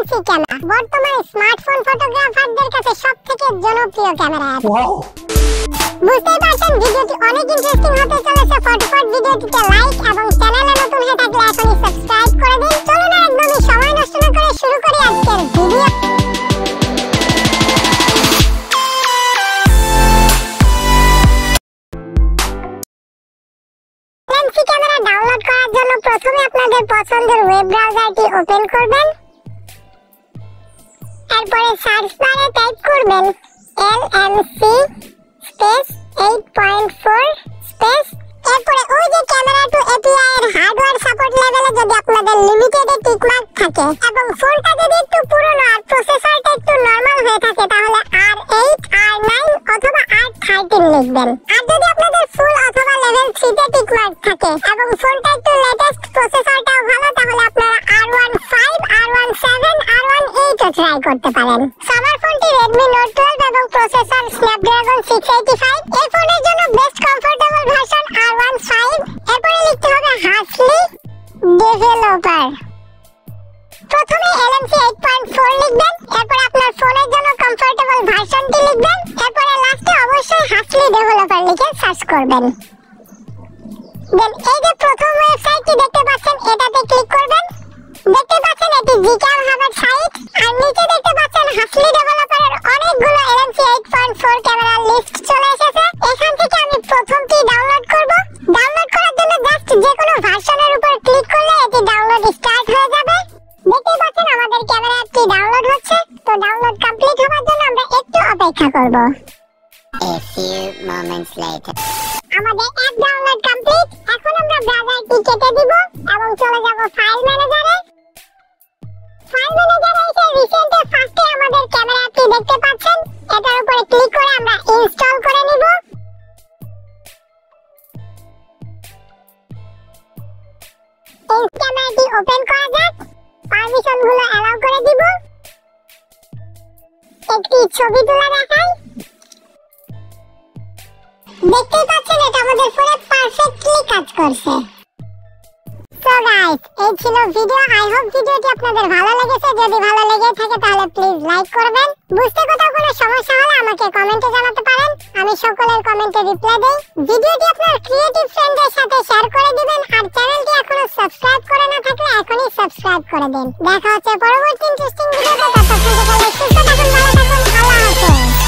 Selfie camera বর্তমানে smartphone ফটোগ্রাফারদের কাছে সবথেকে জনপ্রিয় ক্যামেরা অ্যাপ। বুঝতেই পারছেন ভিডিওটি অনেক ইন্টারেস্টিং হতে চলেছে। ফটফট ভিডিওটিতে লাইক এবং চ্যানেলে নতুন হয়ে থাকলে এখনই সাবস্ক্রাইব করে দিন। চলুন একদমই সময় নষ্ট না করে শুরু করি আজকের ভিডিও। সেলফি ক্যামেরা ডাউনলোড করার জন্য প্রথমে আপনাদের পছন্দের ওয়েব ব্রাউজারটি ওপেন করবেন। এরপরে সার্চ বারে টাইপ করবেন LMC স্পেস 8.4 স্পেস, এরপরে ওই যে ক্যামেরা টু এপিআই এর হার্ডওয়্যার সাপোর্ট লেভেলে যদি আপনাদের লিমিটেড টিক মার্ক থাকে এবং ফোনটা যদি একটু পুরনো আর প্রসেসরটা একটু নরমাল হয়ে থাকে তাহলে R8 R9 অথবা R13 লিখবেন। আর যদি আপনাদের ফুল অথবা লেভেল 3 তে টিক মার্ক থাকে এবং ফোনটা একটু লেটেস্ট প্রসেসরটাও ভালো তাহলে আপনারা R15 R17 R18 ও ট্রাই করতে পারেন। আমার ফোনটি Redmi Note 12 এবং প্রসেসর Snapdragon 685। এই ফোনের জন্য বেস্ট কমফোর্টেবল ভার্সন R15। এরপরে লিখতে হবে হাসলি ডেভেলপার। প্রথমে LMC 8.4 লিখবেন, এরপর আপনার ফোনের জন্য কমফোর্টেবল ভার্সনটি লিখবেন, এরপরে লাস্টে অবশ্যই হাসলি ডেভেলপার লিখে সার্চ করবেন। দেন এই যে প্রথম ওয়েবসাইটটি দেখতে পাচ্ছেন এটাতে ক্লিক করবেন। দেখতে পাচ্ছেন এটি জিক্যাম হাবের সাইট, আর নিচে দেখতে পাচ্ছেন হাসলি ডেভেলপারের অনেকগুলো LMC 8.4 ক্যামেরার লিস্ট চলে এসেছে। এখান থেকে আমি প্রথমটি ডাউনলোড করব। ডাউনলোড করার জন্য জাস্ট যে কোনো ভার্সনের উপর ক্লিক করলে এটি ডাউনলোড স্টার্ট হয়ে যাবে। দেখতে পাচ্ছেন আমাদের ক্যামেরা অ্যাপটি ডাউনলোড হচ্ছে। তো ডাউনলোড কমপ্লিট হওয়ার জন্য আমরা একটু অপেক্ষা করব। A few moments later. আমাদের অ্যাপ ডাউনলোড কমপ্লিট। এখন আমরা ব্রাউজারটি কেটে দিব এবং চলে যাব ফাইল ম্যানেজারে। ফাইল ম্যানেজারে এসে রিসেন্টে ফার্স্টে আমাদের ক্যামেরা অ্যাপটি দেখতে পাচ্ছেন, এটার উপরে ক্লিক করে আমরা ইনস্টল করে নিব। এই ক্যামেরাটি ওপেন করা যাক। পারমিশনগুলো অ্যালাউ করে দিব। একটি ছবি তুলে দেখাই। দেখতেই পাচ্ছেন এটা আমাদের ফোনে পারফেক্টলি কাজ করছে। সো গাইস, এই ছিল ভিডিও। আই হোপ ভিডিওটি আপনাদের ভালো লেগেছে। যদি ভালো লেগে থাকে তাহলে প্লিজ লাইক করবেন। বুঝতে কোথাও কোনো সমস্যা হলে আমাকে কমেন্টে জানাতে পারেন, আমি সকলের কমেন্টে রিপ্লাই দেই। ভিডিওটি আপনার ক্রিয়েটিভ ফ্রেন্ডদের সাথে শেয়ার করে দিবেন, আর চ্যানেলটি এখনো সাবস্ক্রাইব করে না থাকলে এখনই সাবস্ক্রাইব করে দিন। দেখা হচ্ছে পরবর্তী ইন্টারেস্টিং ভিডিওতে। ততক্ষণ সুস্থ থাকুন, ভালো থাকুন, আল্লাহ হাফেজ।